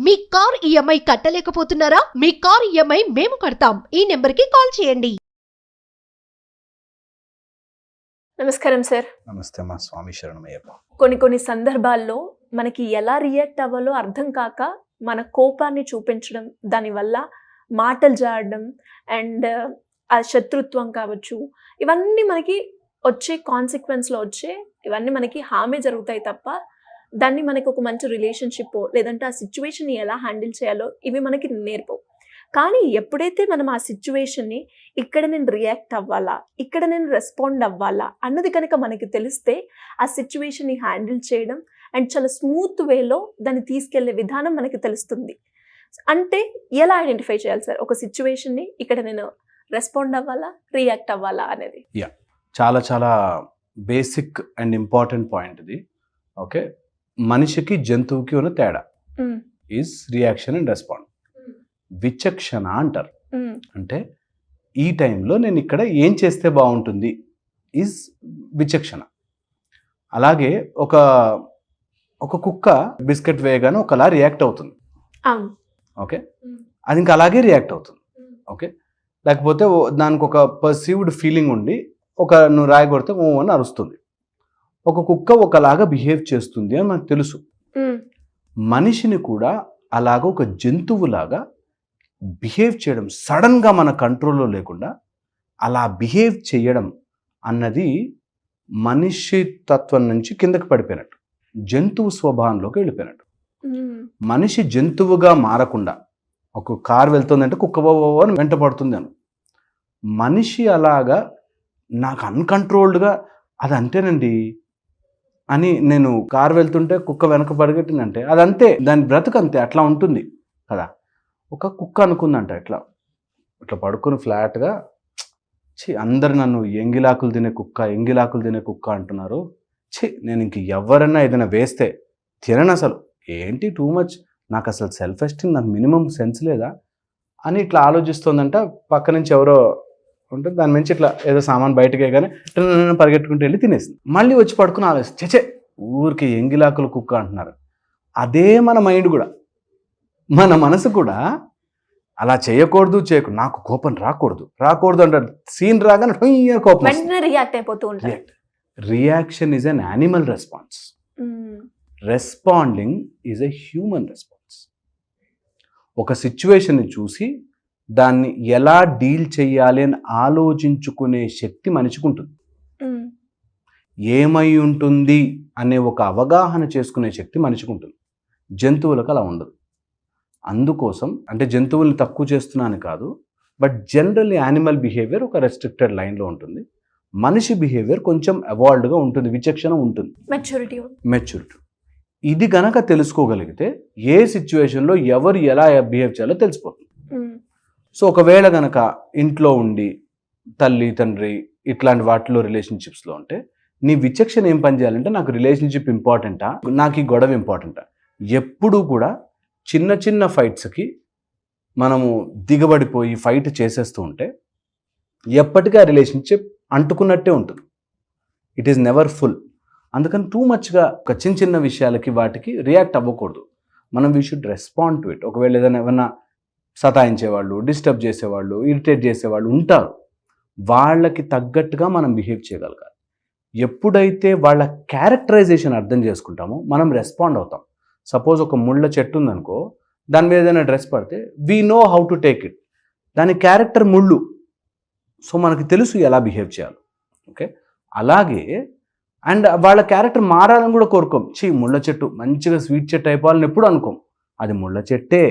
మీ car EMI కట్టలేకపోతున్నారా? మీ car EMI మేము కడతాం. ఈ నెంబర్కి కాల్ చేయండి. నమస్కారం సార్. నమస్తే మా స్వామి శరణమయ్యప్ప. కొన్ని సందర్భాల్లో మనకి ఎలా రియాక్ట్ అవ్వాలో అర్థం కాక మన కోపాన్ని చూపించడం, దానివల్ల మాటలు జారడం అండ్ ఆ శత్రుత్వం కావచ్చు, ఇవన్నీ మనకి వచ్చే కాన్సిక్వెన్స్లో ఇవన్నీ మనకి హామే జరుగుతాయి తప్ప దాన్ని మనకి ఒక మంచి రిలేషన్షిప్ లేదంటే ఆ సిచ్యువేషన్ని ఎలా హ్యాండిల్ చేయాలో ఇవి మనకి నేర్పవు. కానీ ఎప్పుడైతే మనం ఆ సిచ్యువేషన్ని ఇక్కడ నేను రియాక్ట్ అవ్వాలా, ఇక్కడ నేను రెస్పాండ్ అవ్వాలా అన్నది కనుక మనకి తెలిస్తే ఆ సిచ్యువేషన్ని హ్యాండిల్ చేయడం అండ్ చాలా స్మూత్ వేలో దాన్ని తీసుకెళ్లే విధానం మనకి తెలుస్తుంది. అంటే ఎలా ఐడెంటిఫై చేయాలి సార్ ఒక సిచ్యువేషన్ని ఇక్కడ నేను రెస్పాండ్ అవ్వాలా, రియాక్ట్ అవ్వాలా అనేది? చాలా చాలా బేసిక్ అండ్ ఇంపార్టెంట్ పాయింట్ ఇది. ఓకే, మనిషికి జంతువుకి ఉన్న తేడా ఈజ్ రియాక్షన్ అండ్ రెస్పాండ్. విచక్షణ అంటారు. అంటే ఈ టైంలో నేను ఇక్కడ ఏం చేస్తే బాగుంటుంది ఈజ్ విచక్షణ. అలాగే ఒక కుక్క బిస్కెట్ వేయగానే ఒకలా రియాక్ట్ అవుతుంది. ఓకే, అది ఇంకా అలాగే రియాక్ట్ అవుతుంది. ఓకే, లేకపోతే దానికి ఒక పర్సీవ్డ్ ఫీలింగ్ ఉండి నువ్వు రాయి కొడితే ఓ అని అరుస్తుంది. ఒక కుక్క ఒకలాగా బిహేవ్ చేస్తుంది అని మనకు తెలుసు. మనిషిని కూడా అలాగ ఒక జంతువులాగా బిహేవ్ చేయడం, సడన్గా మన కంట్రోల్లో లేకుండా అలా బిహేవ్ చేయడం అన్నది మనిషి తత్వం నుంచి కిందకి పడిపోయినట్టు, జంతువు స్వభావంలోకి వెళ్ళిపోయినట్టు. మనిషి జంతువుగా మారకుండా, ఒక కారు వెళ్తుందంటే కుక్క అని వెంట పడుతుంది అని, మనిషి అలాగా నాకు అన్కంట్రోల్డ్గా అది అంతేనండి అని, నేను కారు వెళ్తుంటే కుక్క వెనక పరిగెట్టిందంటే అదంతే, దాని బ్రతుకు అంతే, అట్లా ఉంటుంది కదా. ఒక కుక్క అనుకుందంట ఇట్లా పడుకుని ఫ్లాట్గా, అందరు నన్ను ఎంగిలాకులు తినే కుక్క అంటున్నారు, నేను ఇంక ఎవరైనా ఏదైనా వేస్తే తినను, అసలు ఏంటి టూ మచ్, నాకు అసలు సెల్ఫ్ ఎస్టీమ్, నాకు మినిమం సెన్స్ లేదా అని ఇట్లా ఆలోచిస్తుందంట. పక్క నుంచి ఎవరో ఉంటే దాని నుంచి ఇట్లా ఏదో సామాన్ బయటకే కానీ పరిగెట్టుకుంటూ వెళ్ళి తినేసింది. మళ్ళీ వచ్చి పడుకుని ఆలోచిస్తుంది, చచ్చే ఊరికి ఎంగిలాకులు కుక్క అంటున్నారు. అదే మన మైండ్ కూడా, మన మనసు కూడా అలా చేయకూడదు, నాకు కోపం రాకూడదు అంటారు. సీన్ రాగానే కోపం రియాక్ట్ అయిపోతూ ఉంటారు. Reaction is an animal response. Responding is a human response. ఒక సిచ్యువేషన్ని చూసి దాన్ని ఎలా డీల్ చేయాలి అని ఆలోచించుకునే శక్తి మనిషికి ఉంటుంది. ఏమై ఉంటుంది అనే ఒక అవగాహన చేసుకునే శక్తి మనిషికి ఉంటుంది. జంతువులకు అలా ఉండదు. అందుకోసం అంటే జంతువుల్ని తక్కువ చేస్తున్నాను కాదు, బట్ జనరల్లీ యానిమల్ బిహేవియర్ ఒక రెస్ట్రిక్టెడ్ లైన్లో ఉంటుంది. మనిషి బిహేవియర్ కొంచెం అవాల్డ్గా ఉంటుంది, విచక్షణ ఉంటుంది, మెచ్యూరిటీ. ఇది గనక తెలుసుకోగలిగితే ఏ సిచ్యువేషన్లో ఎవరు ఎలా బిహేవ్ చేయాలో తెలిసిపోతుంది. సో ఒకవేళ గనక ఇంట్లో ఉండి తల్లి తండ్రి ఇట్లాంటి వాటిలో రిలేషన్షిప్స్లో ఉంటే నీ విచక్షణ ఏం పని చేయాలంటే, నాకు రిలేషన్షిప్ ఇంపార్టెంటా, నాకు ఈ గొడవ ఇంపార్టెంటా. ఎప్పుడూ కూడా చిన్న చిన్న ఫైట్స్కి మనము దిగబడిపోయి ఫైట్ చేసేస్తూ ఉంటే ఎప్పటికీ ఆ రిలేషన్షిప్ అంటుకున్నట్టే ఉంటుంది. It is never full. అందుకని టూ మచ్గా ఒక చిన్న విషయాలకి వాటికి రియాక్ట్ అవ్వకూడదు. మనం we should respond to it. ఒకవేళ ఏమైనా సతాయించేవాళ్ళు, డిస్టర్బ్ చేసేవాళ్ళు, ఇరిటేట్ చేసేవాళ్ళు ఉంటారు, వాళ్ళకి తగ్గట్టుగా మనం బిహేవ్ చేయగలగాలి. ఎప్పుడైతే వాళ్ళ క్యారెక్టరైజేషన్ అర్థం చేసుకుంటామో మనం రెస్పాండ్ అవుతాం. సపోజ్ ఒక ముళ్ళ చెట్టు ఉందనుకో, దాని మీద ఏదైనా డ్రెస్ పడితే we know how to take it. దాని క్యారెక్టర్ ముళ్ళు, సో మనకి తెలుసు ఎలా బిహేవ్ చేయాలి. ఓకే, అలాగే అండ్ వాళ్ళ క్యారెక్టర్ మారాలని కూడా కోరుకోం. ముళ్ళ చెట్టు మంచిగా స్వీట్ చెట్టు అయిపోవాలని ఎప్పుడు అనుకోం, అది ముళ్ళ చెట్టే,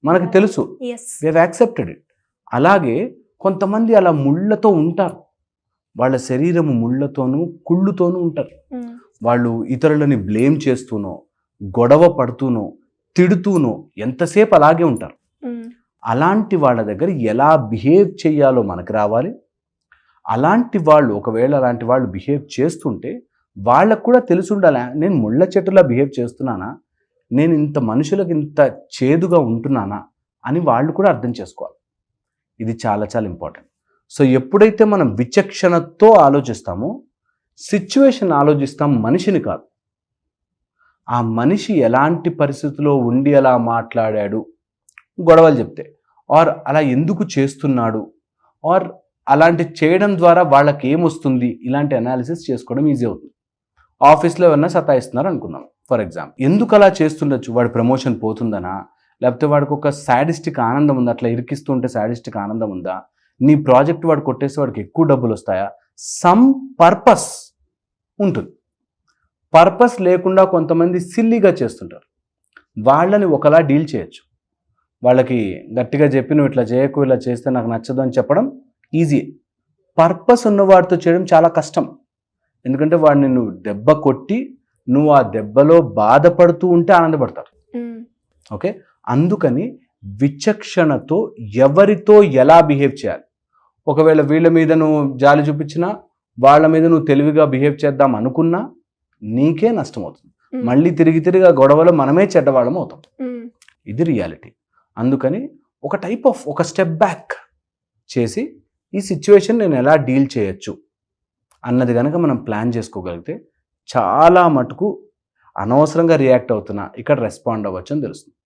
మనకు తెలుసు, వీ హ్యావ్ యాక్సెప్టెడ్ ఇట్. అలాగే కొంతమంది అలా ముళ్ళతో ఉంటారు, వాళ్ళ శరీరము ముళ్ళతోనూ కుళ్ళుతోనూ ఉంటారు. వాళ్ళు ఇతరులని బ్లేమ్ చేస్తూనో, గొడవ పడుతూనో, తిడుతూనో ఎంతసేపు అలాగే ఉంటారు. అలాంటి వాళ్ళ దగ్గర ఎలా బిహేవ్ చేయాలో మనకు రావాలి. అలాంటి వాళ్ళు ఒకవేళ అలాంటి వాళ్ళు బిహేవ్ చేస్తుంటే వాళ్ళకు కూడా తెలిసి ఉండాలి, నేను ముళ్ళ చెట్టులా బిహేవ్ చేస్తున్నానా, నేను ఇంత మనుషులకు ఇంత చేదుగా ఉంటున్నానా అని వాళ్ళు కూడా అర్థం చేసుకోవాలి. ఇది చాలా చాలా ఇంపార్టెంట్. సో ఎప్పుడైతే మనం విచక్షణతో ఆలోచిస్తామో సిచ్యువేషన్ ఆలోచిస్తాం, మనిషిని కాదు. ఆ మనిషి ఎలాంటి పరిస్థితిలో ఉండి అలా మాట్లాడాడు, గొడవలు చెప్తే, ఆర్ అలా ఎందుకు చేస్తున్నాడు, ఆర్ అలాంటి చేయడం ద్వారా వాళ్ళకి ఏమొస్తుంది, ఇలాంటి అనాలిసిస్ చేసుకోవడం ఈజీ అవుతుంది. ఆఫీస్లో ఏమన్నా సతాయిస్తున్నారు అనుకుందాం ఫర్ ఎగ్జాంపుల్, ఎందుకు అలా చేస్తుండొచ్చు, వాడి ప్రమోషన్ పోతుందనా, లేకపోతే వాడికి ఒక సాడిస్టిక్ ఆనందం ఉందా, అట్లా ఇరికిస్తూ ఉంటే సాడిస్టిక్ ఆనందం ఉందా, నీ ప్రాజెక్ట్ వాడు కొట్టేసి వాడికి ఎక్కువ డబ్బులు వస్తాయా, సమ్ పర్పస్ ఉంటుంది. పర్పస్ లేకుండా కొంతమంది సిల్లీగా చేస్తుంటారు. వాళ్ళని ఒకలా డీల్ చేయొచ్చు. వాళ్ళకి గట్టిగా చెప్పి నువ్వు ఇట్లా చేయకు, ఇలా చేస్తే నాకు నచ్చదు అని చెప్పడం ఈజీ. పర్పస్ ఉన్న వాడితో చేయడం చాలా కష్టం. ఎందుకంటే వాడిని నువ్వు దెబ్బ కొట్టి నువ్వు ఆ దెబ్బలో బాధపడుతూ ఉంటే ఆనందపడతారు. ఓకే, అందుకని విచక్షణతో ఎవరితో ఎలా బిహేవ్ చేయాలి, ఒకవేళ వీళ్ళ మీద నువ్వు జాలి చూపించినా, వాళ్ళ మీద నువ్వు తెలివిగా బిహేవ్ చేద్దాం అనుకున్నా నీకే నష్టం అవుతుంది. మళ్ళీ తిరిగి తిరిగి ఆ గొడవలో మనమే చెడ్డవాళ్ళం అవుతాం. ఇది రియాలిటీ. అందుకని ఒక స్టెప్ బ్యాక్ చేసి ఈ సిచ్యువేషన్ నేను ఎలా డీల్ చేయొచ్చు అన్నది కనుక మనం ప్లాన్ చేసుకోగలిగితే చాలా మటుకు అనవసరంగా రియాక్ట్ అవుతున్నా ఇక్కడ రెస్పాండ్ అవ్వచ్చు అని తెలుస్తుంది.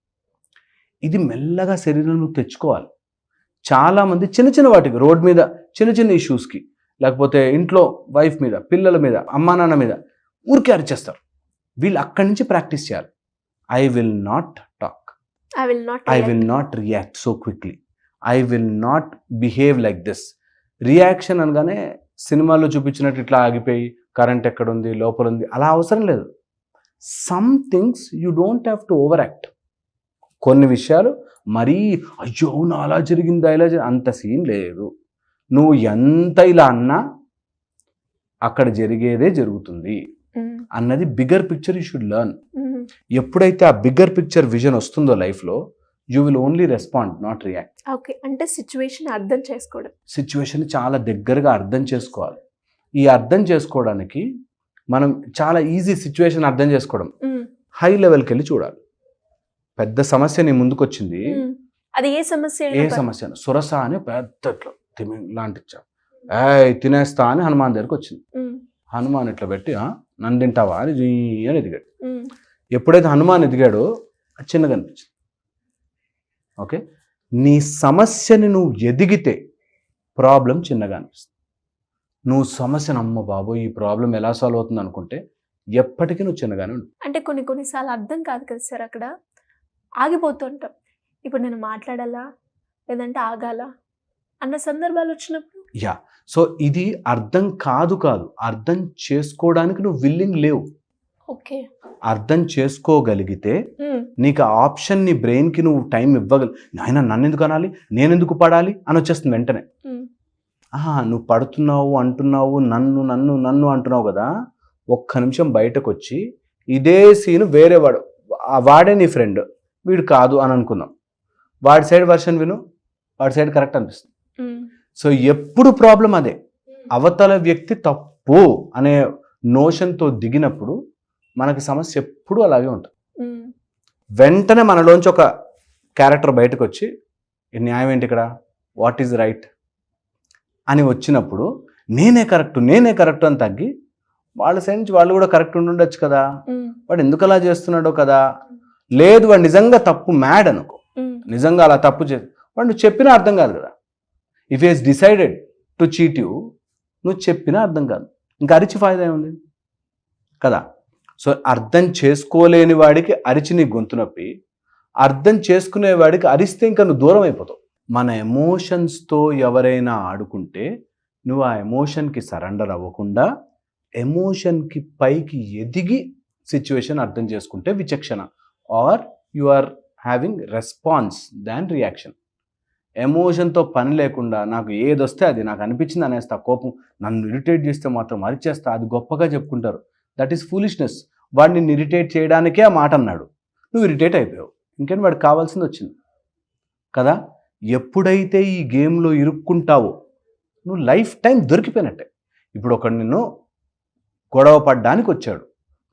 ఇది మెల్లగా శరీరంలో తెచ్చుకోవాలి. చాలామంది చిన్న చిన్న వాటికి, రోడ్ మీద చిన్న చిన్న ఇష్యూస్కి, లేకపోతే ఇంట్లో వైఫ్ మీద, పిల్లల మీద, అమ్మా నాన్న మీద ఊరికే అరిచేస్తారు. వీళ్ళు అక్కడి నుంచి ప్రాక్టీస్ చేయాలి. I will not talk, I will not react so quickly, I will not behave like this. Reaction అనగానే సినిమాల్లో చూపించినట్టు ఇట్లా ఆగిపోయి కరెంట్ ఎక్కడుంది, లోపల ఉంది, అలా అవసరం లేదు. Some things you don't have to over act. కొన్ని విషయాలు మరీ అయ్యో అవునా అలా జరిగిందా ఇలా అంత సీన్ లేదు. నువ్వు ఎంత ఇలా అన్నా అక్కడ జరిగేదే జరుగుతుంది అన్నది bigger picture you should learn. ఎప్పుడైతే ఆ బిగ్గర్ పిక్చర్ విజన్ వస్తుందో లైఫ్లో, you will only respond, not react. Okay, అంటే సిచ్యువేషన్ అర్థం చేసుకోవడం, సిచ్యువేషన్ చాలా దగ్గరగా అర్థం చేసుకోవాలి. ఈ అర్థం చేసుకోవడానికి మనం చాలా ఈజీ సిచ్యువేషన్ అర్థం చేసుకోవడం, హై లెవెల్కి వెళ్ళి చూడాలి. పెద్ద సమస్య నీ ముందుకు వచ్చింది, అది ఏ సమస్య, సురస అని పెద్ద లాంటి తినేస్తా అని హనుమాన్ దగ్గరికి వచ్చింది. హనుమాన్ ఇట్లా పెట్టి నన్ను తింటావా అని అని ఎదిగాడు. ఎప్పుడైతే హనుమాన్ ఎదిగాడో చిన్నగా అనిపించింది. ఓకే, నీ సమస్యని నువ్వు ఎదిగితే ప్రాబ్లం చిన్నగా అనిపిస్తుంది. నువ్వు సమస్యను అమ్మ బాబో ఈ ప్రాబ్లం ఎలా సాల్వ్ అవుతుంది అనుకుంటే ఎప్పటికీ నువ్వు చిన్నగానే ఉంటావు. అంటే కొన్నిసార్లు అర్థం కాదు కదా సార్, అక్కడ ఆగిపోతుంటాం. ఇప్పుడు నేను మాట్లాడాలా లేదంటే ఆగాల అన్న సందర్భాలు వచ్చినప్పుడు సో ఇది అర్థం కాదు అర్థం చేసుకోవడానికి నువ్వు విల్లింగ్ లేవు. ఓకే, అర్థం చేసుకోగలిగితే నీకు ఆ ఆప్షన్, నీ బ్రెయిన్కి నువ్వు టైం నాయన నన్ను ఎందుకు అనాలి, నేను ఎందుకు పడాలి అని వచ్చేస్తుంది వెంటనే. నువ్వు పడుతున్నావు అంటున్నావు, నన్ను నన్ను నన్ను అంటున్నావు కదా, ఒక్క నిమిషం బయటకు వచ్చి ఇదే సీన్ వేరే వాడే నీ ఫ్రెండ్, వీడు కాదు అని అనుకుందాం. వాడి సైడ్ వర్షన్ విను, వాడి సైడ్ కరెక్ట్ అనిపిస్తుంది. సో ఎప్పుడు ప్రాబ్లం అదే, అవతల వ్యక్తి తప్పు అనే నోషన్తో దిగినప్పుడు మనకి సమస్య ఎప్పుడు అలాగే ఉంటుంది. వెంటనే మనలోంచి ఒక క్యారెక్టర్ బయటకు వచ్చి ఈ న్యాయం ఏంటి ఇక్కడ, వాట్ ఈజ్ రైట్ అని వచ్చినప్పుడు నేనే కరెక్ట్ అని తగ్గి వాళ్ళ సైడ్ నుంచి వాళ్ళు కూడా కరెక్ట్ ఉండుండొచ్చు కదా, వాడు ఎందుకు అలా చేస్తున్నాడో కదా, లేదు వాడు నిజంగా తప్పు మ్యాడ్ అనుకో, నిజంగా అలా తప్పు వాడు నువ్వు చెప్పినా అర్థం కాదు కదా. If is decided to cheat you, నువ్వు చెప్పినా అర్థం కాదు, ఇంకా అరిచి ఫాయిదా ఏముంది కదా. సో అర్థం చేసుకోలేని వాడికి అరిచి నీ గొంతు నొప్పి, అర్థం చేసుకునేవాడికి అరిస్తే ఇంకా నువ్వు దూరం అయిపోతావు. మన ఎమోషన్స్తో ఎవరైనా ఆడుకుంటే నువ్వు ఆ ఎమోషన్కి సరెండర్ అవ్వకుండా ఎమోషన్కి పైకి ఎదిగి సిచ్యువేషన్ అర్థం చేసుకుంటే విచక్షణ, are you are having response than reaction. ఎమోషన్తో పని లేకుండా నాకు ఏదొస్తే అది నాకు అనిపించింది అనేస్తా, కోపం నన్ను ఇరిటేట్ చేస్తే మాత్రం అరిచేస్తా, అది గొప్పగా చెప్పుకుంటారు. That is foolishness. వాడిని ఇరిటేట్ చేయడానికే ఆ మాట అన్నాడు, నువ్వు ఇరిటేట్ అయిపోయావు, ఇంకేంటి వాడికి కావాల్సింది వచ్చింది కదా. ఎప్పుడైతే ఈ గేమ్లో ఇరుక్కుంటావో నువ్వు లైఫ్ టైం దొరికిపోయినట్టే. ఇప్పుడు ఒకడు నిన్ను గొడవ పడ్డానికి వచ్చాడు,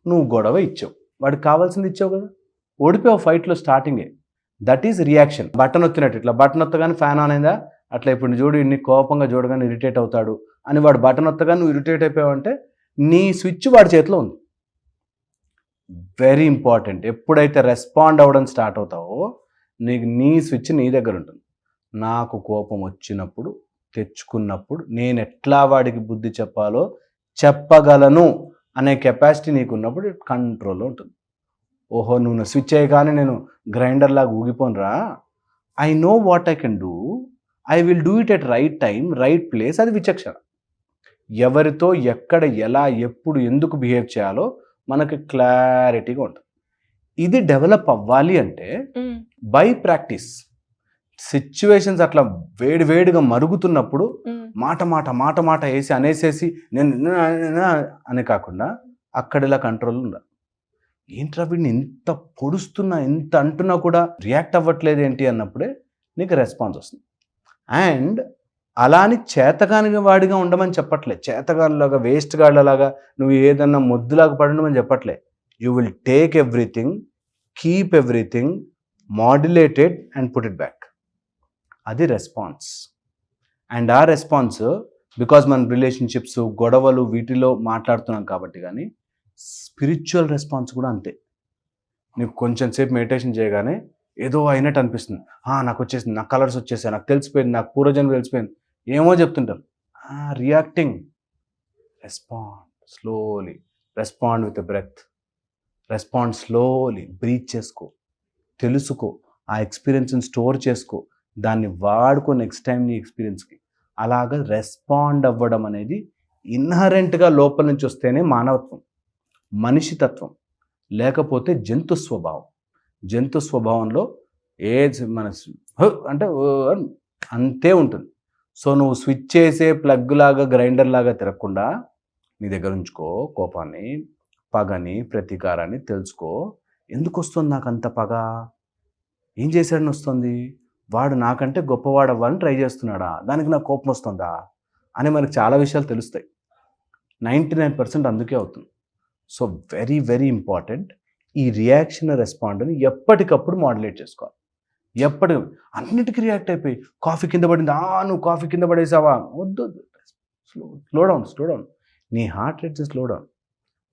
నువ్వు గొడవ ఇచ్చావు, వాడికి కావాల్సింది ఇచ్చావు కదా, ఓడిపోయావు ఫైట్లో స్టార్టింగే. That is reaction. బటన్ నొత్తినట్టు, ఇట్లా బటన్ నొత్తగానే ఫ్యాన్ ఆన్ అయిందా, అట్లా ఇప్పుడు చూడు ఇన్ని కోపంగా చూడగానే ఇరిటేట్ అవుతాడు అని వాడు బటన్ నొత్తగా నువ్వు ఇరిటేట్ అయిపోయావు అంటే నీ స్విచ్ వాడి చేతిలో ఉంది. Very important. ఎప్పుడైతే రెస్పాండ్ అవ్వడం స్టార్ట్ అవుతావో నీకు నీ స్విచ్ నీ దగ్గర ఉంటుంది. నాకు కోపం వచ్చినప్పుడు, తెచ్చుకున్నప్పుడు నేను ఎట్లా వాడికి బుద్ధి చెప్పాలో చెప్పగలను అనే కెపాసిటీ నీకు ఉన్నప్పుడు కంట్రోల్లో ఉంటుంది. ఓహో, నువ్వు స్విచ్ అయ్యగానే నేను గ్రైండర్ లాగా ఊగిపోనురా, I know what I can do, I will do it at right time, right place. అది విచక్షణ. ఎవరితో ఎక్కడ ఎలా ఎప్పుడు ఎందుకు బిహేవ్ చేయాలో మనకు క్లారిటీగా ఉంటుంది. ఇది డెవలప్ అవ్వాలి అంటే బై ప్రాక్టీస్. సిచ్యువేషన్స్ అట్లా వేడివేడిగా మరుగుతున్నప్పుడు మాట వేసి అనేసేసి నేను అని కాకుండా అక్కడ ఇలా కంట్రోల్ ఉండాలి. ఏంట్రా వీడిని ఇంత పొడుస్తున్నా ఇంత అంటున్నా కూడా రియాక్ట్ అవ్వట్లేదు ఏంటి అన్నప్పుడే నీకు రెస్పాన్స్ వస్తుంది. అండ్ అలా అని చేతగాని వాడిగా ఉండమని చెప్పట్లే, చేతగానిలాగా వేస్ట్ గాళ్ళలాగా నువ్వు ఏదన్నా మొద్దులాగా పడమని చెప్పట్లే. You will take everything, keep everything, modulated and put it back. అది రెస్పాన్స్. అండ్ ఆ రెస్పాన్స్ బికాజ్ మన రిలేషన్షిప్స్ గొడవలు వీటిలో మాట్లాడుతున్నాం కాబట్టి. కానీ స్పిరిచువల్ రెస్పాన్స్ కూడా అంతే. నీకు కొంచెం సేపు మెడిటేషన్ చేయగానే ఏదో అయినట్టు అనిపిస్తుంది. నాకు వచ్చేసింది, నాకు కలర్స్ వచ్చేసాయి, నాకు తెలిసిపోయింది, నాకు పూర్వజన్మ తెలిసిపోయింది, ఏమో చెప్తుంటారు. Reacting. Respond slowly, respond with a breath, respond slowly. Breathe చేసుకో, తెలుసుకో, ఆ ఎక్స్పీరియన్స్ని స్టోర్ చేసుకో, దాన్ని వాడుకో నెక్స్ట్ టైం నీ ఎక్స్పీరియన్స్కి. అలాగా రెస్పాండ్ అవ్వడం అనేది ఇన్హరెంట్గా లోపల నుంచి వస్తేనే మానవత్వం, మనిషి తత్వం. లేకపోతే జంతు స్వభావం. జంతు స్వభావంలో మన అంటే అంతే ఉంటుంది. సో నువ్వు స్విచ్ చేసే ప్లగ్ లాగా గ్రైండర్ లాగా తిరగకుండా నీ దగ్గర ఉంచుకో. కోపాన్ని, పగని, ప్రతీకారాన్ని తెలుసుకో. ఎందుకు వస్తుంది నాకు అంత పగ? ఏం చేశాడని వస్తుంది? వాడు నాకంటే గొప్పవాడు అవ్వాలని ట్రై చేస్తున్నాడా? దానికి నాకు కోపం వస్తుందా అని మనకు చాలా విషయాలు తెలుస్తాయి. 99% అందుకే అవుతుంది. So very very important. ఈ రియాక్షన్ రెస్పాండ్ని ఎప్పటికప్పుడు మాడ్యులేట్ చేసుకోవాలి. అన్నిటికీ రియాక్ట్ అయిపోయి కాఫీ కింద పడింది, నువ్వు కాఫీ కింద పడేసావా, వద్దు. Slow down. నీ హార్ట్ రేట్స్ స్లో డౌన్.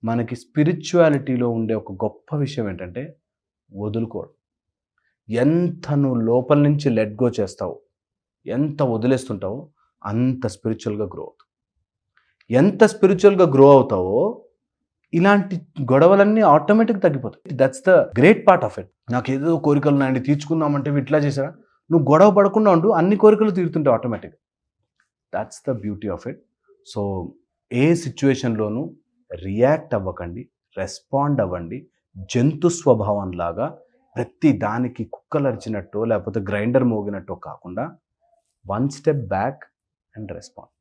మనకి స్పిరిచువాలిటీలో ఉండే ఒక గొప్ప విషయం ఏంటంటే వదులుకోవడం. ఎంత నువ్వు లోపల నుంచి లెట్ గో చేస్తావో, ఎంత వదిలేస్తుంటావో అంత స్పిరిచువల్గా గ్రో అవుతావు. ఎంత స్పిరిచువల్గా గ్రో అవుతావో ఇలాంటి గొడవలన్నీ ఆటోమేటిక్గా తగ్గిపోతాయి. That's the great part of it. నాకు ఏదో కోరికలు ఉన్నాయండి తీర్చుకుందామంటే ఇట్లా చేసారా, నువ్వు గొడవ పడకుండా ఉండు, అన్ని కోరికలు తీరుతుంటాయి ఆటోమేటిక్గా. That's the beauty of it. So ఏ సిచ్యువేషన్లోనూ రియాక్ట్ అవ్వకండి, రెస్పాండ్ అవ్వండి. జంతు స్వభావంలాగా ప్రతి దానికి కుక్కలరిచినట్టు లేకపోతే గ్రైండర్ మోగినట్టు కాకుండా one step back and respond.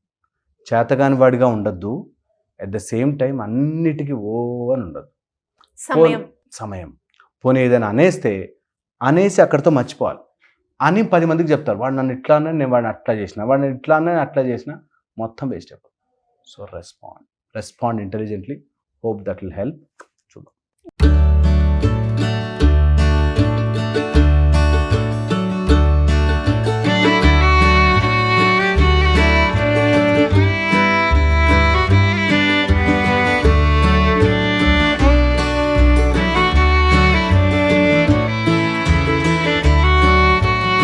చేతగాని వాడిగా ఉండద్దు, అట్ ద సేమ్ టైం అన్నిటికీ అని ఉండదు. సమయం పోనీ ఏదైనా అనేసి అక్కడితో మర్చిపోవాలి. అని 10 మందికి చెప్తారు, వాడు నన్ను ఇట్లా అన్నా, నేను వాడిని అట్లా చేసిన, వాడిని ఇట్లా అన్నా అట్లా చేసిన, మొత్తం వేస్ట్ అయిపోతుంది. So respond intelligently. Hope that will help.